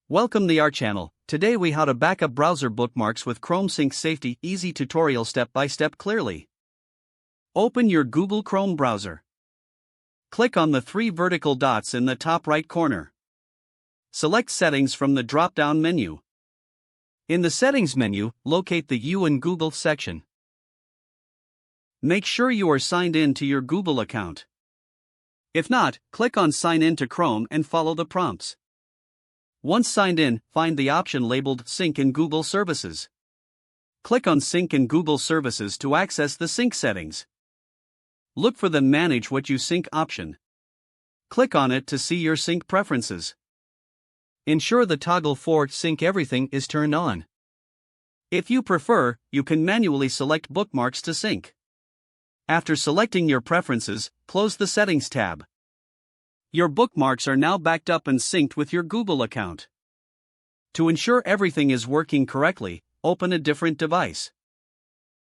Welcome to our channel. Today we how to backup browser bookmarks with Chrome Sync Safety easy tutorial step by step clearly. Open your Google Chrome browser. Click on the three vertical dots in the top right corner. Select Settings from the drop-down menu. In the Settings menu, locate the You and Google section. Make sure you are signed in to your Google account. If not, click on Sign in to Chrome and follow the prompts. Once signed in, find the option labeled Sync in Google Services. Click on Sync in Google Services to access the sync settings. Look for the Manage What You Sync option. Click on it to see your sync preferences. Ensure the toggle for Sync Everything is turned on. If you prefer, you can manually select bookmarks to sync. After selecting your preferences, close the Settings tab. Your bookmarks are now backed up and synced with your Google account. To ensure everything is working correctly, open a different device.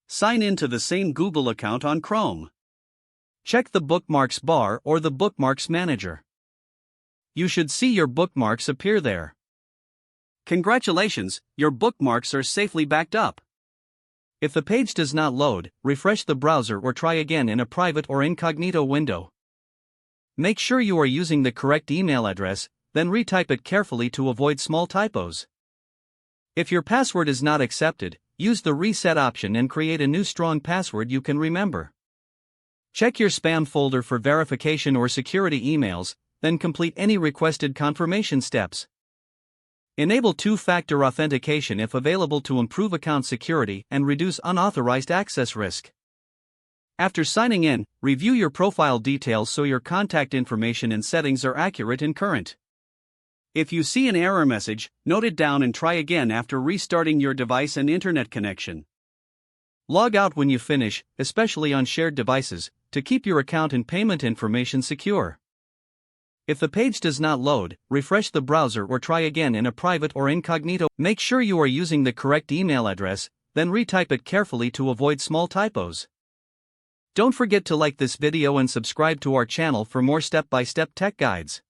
Sign in to the same Google account on Chrome. Check the Bookmarks bar or the Bookmarks Manager. You should see your bookmarks appear there. Congratulations, your bookmarks are safely backed up. If the page does not load, refresh the browser or try again in a private or incognito window. Make sure you are using the correct email address, then retype it carefully to avoid small typos. If your password is not accepted, use the reset option and create a new strong password you can remember. Check your spam folder for verification or security emails, then complete any requested confirmation steps. Enable two-factor authentication if available to improve account security and reduce unauthorized access risk. After signing in, review your profile details so your contact information and settings are accurate and current. If you see an error message, note it down and try again after restarting your device and internet connection. Log out when you finish, especially on shared devices, to keep your account and payment information secure. If the page does not load, refresh the browser or try again in a private or incognito. Make sure you are using the correct email address, then retype it carefully to avoid small typos. Don't forget to like this video and subscribe to our channel for more step-by-step tech guides.